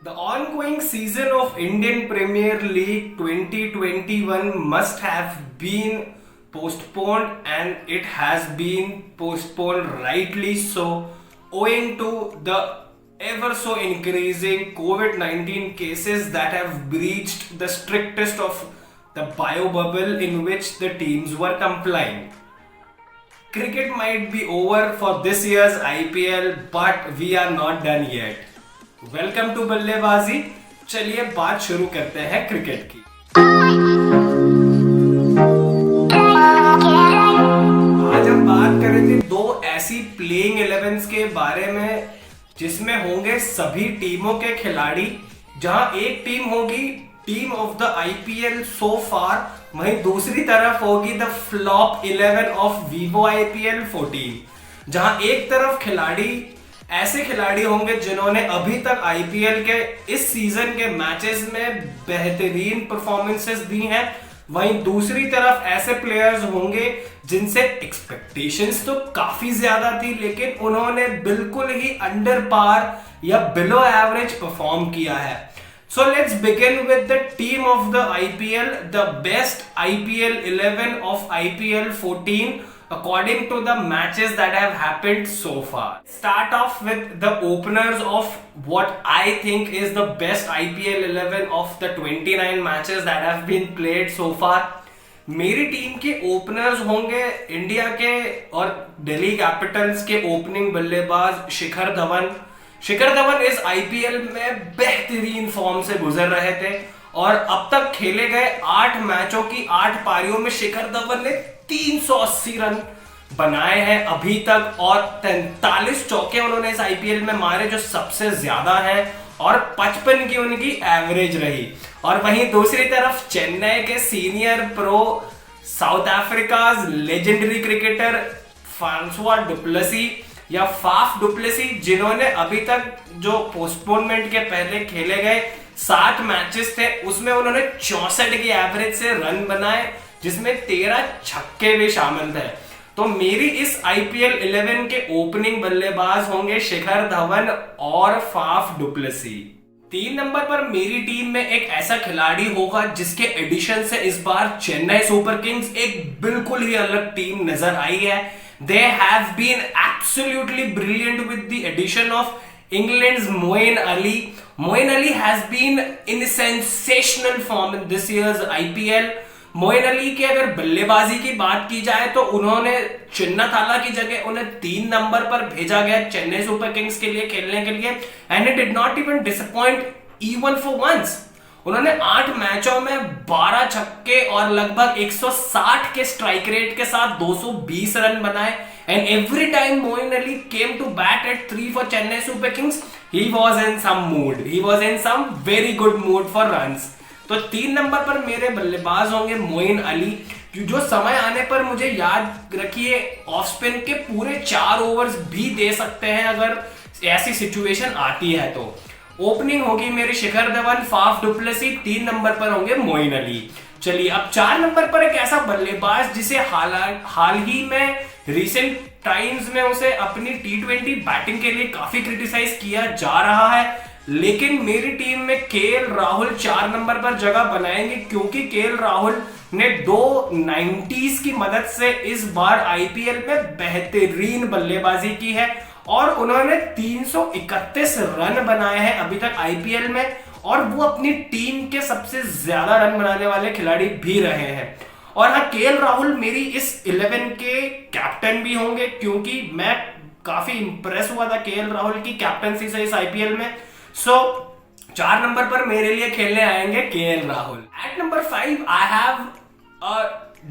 The ongoing season of Indian Premier League 2021 must have been postponed, and it has been postponed rightly so, owing to the ever so increasing COVID-19 cases that have breached the strictest of the bio bubble in which the teams were complying. Cricket might be over for this year's IPL, but we are not done yet. Welcome to बल्लेबाजी। चलिए बात शुरू करते हैं cricket की। आज हम बात करेंगे दो ऐसी प्लेइंग 11s के बारे में जिसमें होंगे सभी टीमों के खिलाड़ी, जहां एक टीम होगी team of the IPL so far, वहीं दूसरी तरफ होगी the flop 11 of Vivo IPL 14, जहां एक तरफ खिलाड़ी ऐसे खिलाड़ी होंगे जिन्होंने अभी तक आईपीएल के इस सीजन के मैचेस में बेहतरीन परफॉर्मेंसेस दी हैं, वहीं दूसरी तरफ ऐसे प्लेयर्स होंगे जिनसे एक्सपेक्टेशंस तो काफी ज्यादा थी, लेकिन उन्होंने बिल्कुल ही अंडर पार या बिलो एवरेज परफॉर्म किया है। So let's begin with the team of the IPL, the best IPL 11 of IPL 14 according to the matches that have happened so far. Start off with the openers of what I think is the best IPL 11 of the 29 matches that have been played so far. मेरी team के openers होंगे India के और Delhi Capitals के opening बल्लेबाज शिखर धवन। शिखर धवन इस IPL में बेहतरीन फॉर्म से गुजर रहे थे और अब तक खेले गए 8 मैचों की 8 पारियों में शिखर धवन ने 380 रन बनाए हैं अभी तक, और 43 चौके उन्होंने इस आईपीएल में मारे जो सबसे ज्यादा है, और 55 की उनकी एवरेज रही। और वहीं दूसरी तरफ चेन्नई के senior pro, South Africa legendary cricketer Francois du Plessis या फाफ डुप्लेसी, जिन्होंने अभी तक जो पोस्टपोनमेंट के पहले खेले गए 7 मैचेस थे उसमें उन्होंने 64 की एवरेज से रन बनाए, जिसमें 13 छक्के भी शामिल थे। तो मेरी इस आईपीएल 11 के ओपनिंग बल्लेबाज होंगे शिखर धवन और फाफ डुप्लेसी। 3 नंबर पर मेरी टीम में एक ऐसा खिलाड़ी होगा जिसके एडिशन से इस बार चेन्नई सुपर किंग्स एक बिल्कुल ही अलग टीम नजर आई है। They have been absolutely brilliant with the addition of England's Moeen Ali. Moeen Ali has been in sensational form in this year's IPL. Moin Ali की अगर बल्लेबाजी की बात की जाए तो उन्होंने चिन्ना थाला की जगह उन्हें 3 नंबर पर भेजा गया चेन्नई सुपर किंग्स के लिए खेलने के लिए, and it did not even disappoint even for once. उन्होंने 8 मैचों में 12 छक्के और लगभग 160 के स्ट्राइक रेट के साथ 220 रन बनाए, and every time Moeen Ali came to bat at 3 for Chennai super kings, he was in some mood, he was in some very good mood for runs. तो 3 नंबर पर मेरे बल्लेबाज होंगे मोइन अली, जो समय आने पर मुझे याद रखिए ऑफ स्पिन के पूरे 4 ओवर्स भी दे सकते हैं अगर ऐसी सिचुएशन आती है। तो ओपनिंग होगी मेरी Shikhar Dhawan, Faf du Plessis, 3 number पर होंगे मोइन अली। चलिए अब 4 नंबर पर एक ऐसा बल्लेबाज जिसे हाल ही में रिसेंट टाइम्स में उसे अपनी टी20 बैटिंग के लिए काफी क्रिटिसाइज किया जा रहा है, लेकिन मेरी टीम में केएल राहुल 4 नंबर पर जगह बनाएंगे, क्योंकि केएल राहुल ने 2 90s की मदद से इस बार आईपीएल में बेहतरीन बल्लेबाजी की है और उन्होंने 331 रन बनाए हैं अभी तक आईपीएल में, और वो अपनी टीम के सबसे ज्यादा रन बनाने वाले खिलाड़ी भी रहे हैं। और हाँ, केएल राहुल मेरी इस 11 के कैप्टन भी होंगे, क्योंकि मैं काफी इंप्रेस हुआ था केएल राहुल की कैप्टनसी से इस आईपीएल में। सो 4 नंबर पर मेरे लिए खेलने आएंगे K L Rahul. At number 5 I have a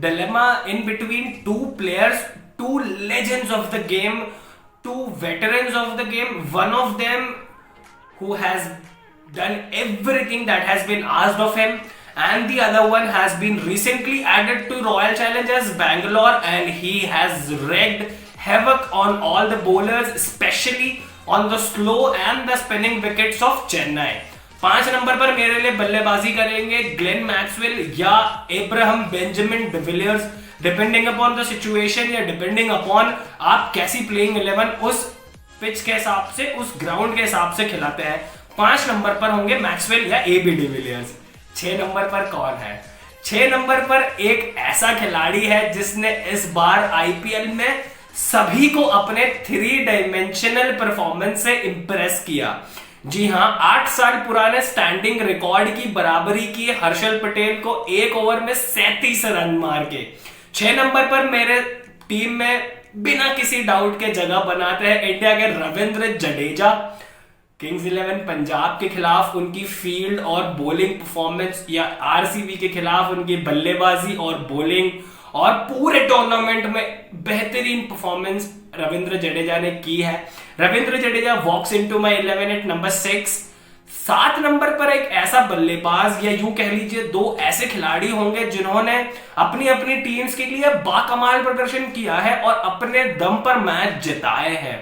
dilemma in between 2 players, 2 legends of the game, 2 veterans of the game. One of them who has done everything that has been asked of him, and the other one has been recently added to Royal Challengers Bangalore, and he has wreaked havoc on all the bowlers, especially on the slow and the spinning wickets of Chennai. 5 number पर मेरे लिए बल्लेबाजी करेंगे Glenn Maxwell या Abraham Benjamin de Villiers, depending upon the situation या depending upon आप कैसी playing 11 उस पिच के हिसाब से, उस ग्राउंड के हिसाब से खिलाते हैं। 5 नंबर पर होंगे मैक्सवेल या AB डिविलियर्स। 6 नंबर पर कौन है? 6 नंबर पर एक ऐसा खिलाड़ी है जिसने इस बार आईपीएल में सभी को अपने 3 डायमेंशनल परफॉर्मेंस से इंप्रेस किया। जी हां, 8 साल पुराने स्टैंडिंग रिकॉर्ड की बराबरी की हर्षल पटेल को 1 ओवर में 37 रन मार के। 6 नंबर पर मेरे टीम में बिना किसी डाउट के जगह बनाते हैं इंडिया के रविंद्र जडेजा। किंग्स 11 पंजाब के खिलाफ उनकी फील्ड और बॉलिंग परफॉर्मेंस या आरसीबी के खिलाफ उनकी बल्लेबाजी और बॉलिंग और पूरे टूर्नामेंट में बेहतरीन परफॉर्मेंस रविंद्र जडेजा ने की है। Ravindra Jadeja walks into my 11 at number 6। 7 number पर एक ऐसा बल्लेबाज या यूं कह लीजिए 2 ऐसे खिलाड़ी होंगे जिन्होंने अपनी अपनी टीम्स के लिए बाकमाल प्रदर्शन किया है और अपने दम पर मैच जिताए हैं।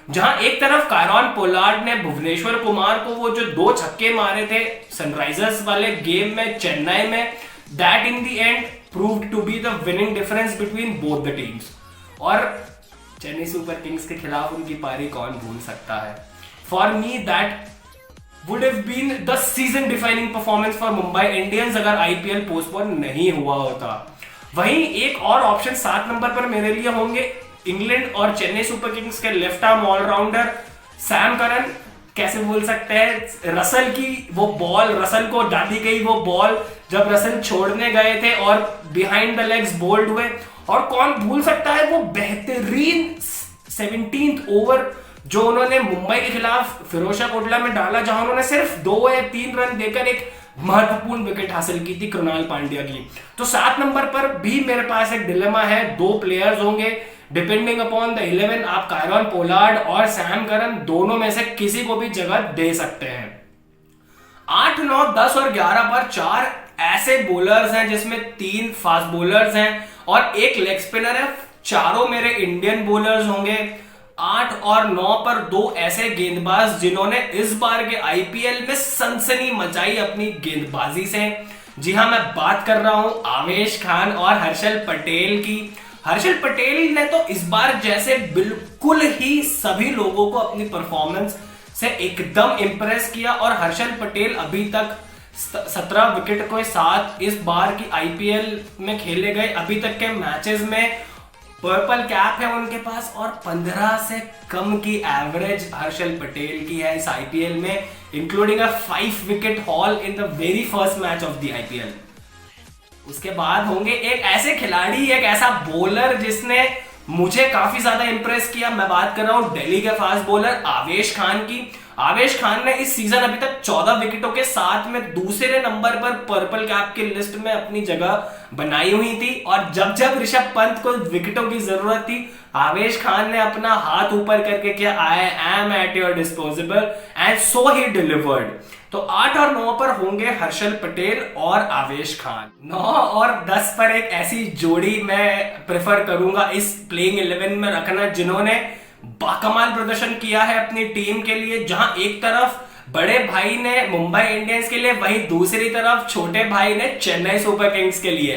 जहां एक तरफ कायरन पोलार्ड ने भुवनेश्वर कुमार को वो जो 2 छक्के मारे थे सनराइजर्स वाले गेम में चेन्नई में, that in the end proved to be the winning difference between both the teams. और चेन्नई सुपर किंग्स के खिलाफ उनकी पारी कौन भूल सकता है। For me that would have been the season defining performance for Mumbai Indians अगर आईपीएल पोस्टपोन नहीं हुआ होता। वहीं एक और ऑप्शन 7 नंबर पर मेरे लिए होंगे इंग्लैंड और चेन्नई सुपर किंग्स के left arm allrounder Sam Curran. कैसे बोल सकते हैं, रसल की वो बॉल, रसल को डाली गई वो बॉल जब रसल छोड़ने गए थे और बिहाइंड द लेग्स बोल्ड हुए, और कौन भूल सकता है वो बेहतरीन 17th ओवर जो उन्होंने मुंबई के खिलाफ फिरोजशाह कोटला में डाला, जहां उन्होंने सिर्फ 2 या 3 रन देकर एक महत्वपूर्ण विकेट हासिल की थी कृणाल पांड्या की। तो 7 नंबर पर भी मेरे पास एक डिलेमा है, 2 प्लेयर्स होंगे डिपेंडिंग अपॉन द 11। आप कायरन पोलार्ड और सैम करन दोनों में से किसी को भी जगह दे सकते हैं। 8, 9, 10 और 11 पर 4 ऐसे बॉलर्स हैं जिसमें 3 फास्ट बॉलर्स हैं और एक लेग स्पिनर है। चारों मेरे इंडियन बॉलर्स होंगे। 8 और 9 पर 2 ऐसे गेंदबाज जिन्होंने इस बार के आईपीएल में सनसनी मचाई अपनी गेंदबाजी से। जी हां, मैं बात कर रहा हूं आवेश खान और हर्षल पटेल की। हर्षल पटेल ने तो इस बार जैसे बिल्कुल ही सभी लोगों को अपनी परफॉर्मेंस से एकदम इंप्रेस किया और हर्षल पटेल अभी तक 17 विकेट के साथ इस बार की आईपीएल में खेले गए अभी तक के मैचेस में पर्पल कैप है उनके पास और 15 से कम की एवरेज हर्षल पटेल की है इस आईपीएल में, including a 5 wicket haul in the very first match of the IPL. उसके बाद होंगे एक ऐसे खिलाड़ी, एक ऐसा बॉलर जिसने मुझे काफी ज्यादा इंप्रेस किया। मैं बात कर रहा हूं दिल्ली के फास्ट बॉलर आवेश खान की। आवेश खान ने इस सीजन अभी तक 14 विकेटों के साथ में दूसरे नंबर पर पर्पल कैप की लिस्ट में अपनी जगह बनाई हुई थी और जब जब ऋषभ पंत को विकेटों की जरूरत थी आवेश खान ने अपना हाथ ऊपर करके किया, I am at your disposable, and so he delivered. तो 8 और 9 पर होंगे हर्षल पटेल और आवेश खान। 9 और 10 पर एक ऐसी जोड़ी मैं प्रेफर करूंगा इस प्लेइंग 11 में रखना जिन्होंने बाकमाल प्रदर्शन किया है अपनी टीम के लिए। जहां एक तरफ बड़े भाई ने मुंबई इंडियंस के लिए, वहीं दूसरी तरफ छोटे भाई ने चेन्नई सुपर किंग्स के लिए।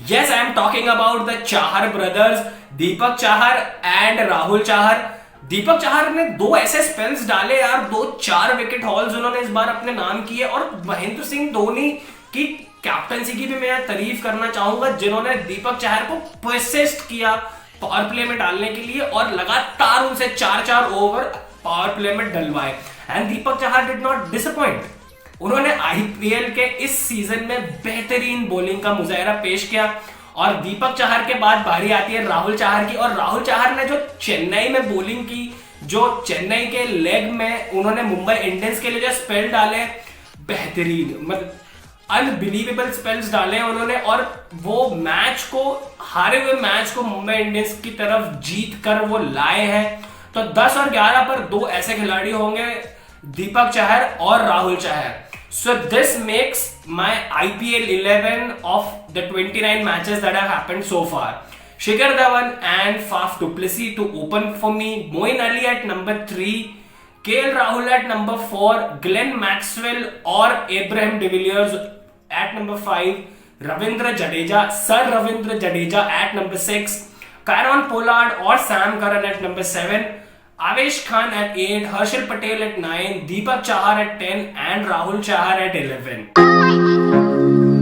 Yes, I am talking about the Chahar brothers, Deepak Chahar and Rahul Chahar. Deepak Chahar ने 2 ऐसे स्पेल्स डाले यार, 2-4 विकेट हॉल्स उन्होंने इस बार अपने नाम किए। और महेंद्र सिंह धोनी की कैप्टनसी की भी मैं तारीफ करना चाहूंगा जिन्होंने दीपक चाहर को परसिस्ट किया पावर प्ले में डालने के लिए और लगातार उनसे 4-4 ओवर पावर प्ले में डलवाए। And Deepak Chahar did not disappoint. उन्होंने आईपीएल के इस सीजन में बेहतरीन बॉलिंग का मुजाहरा पेश किया। और दीपक चाहर के बाद बारी आती है राहुल चाहर की। और राहुल चाहर ने जो चेन्नई में बॉलिंग की, जो चेन्नई के लेग में उन्होंने मुंबई इंडियंस के लिए जो स्पेल डाले, बेहतरीन, मतलब अनबिलीवेबल स्पेल्स डाले उन्होंने। और वो मैच को, हारे हुए मैच को मुंबई इंडियंस की तरफ जीत कर वो लाए हैं। तो 10 और 11 पर 2 ऐसे खिलाड़ी होंगे, दीपक चाहर और Rahul Chahar. So this makes my IPL 11 of the 29 matches that have happened so far. Shikhar Dhawan and Faf du Plessis to open for me. Moeen Ali at number 3, KL Rahul at number 4, Glenn Maxwell or Abraham de Villiers at number 5, Ravindra Jadeja, Sir Ravindra Jadeja at number 6, Kieron Pollard or Sam Curran at number 7. Avesh Khan at 8, Harshal Patel at 9, Deepak Chahar at 10 and Rahul Chahar at 11.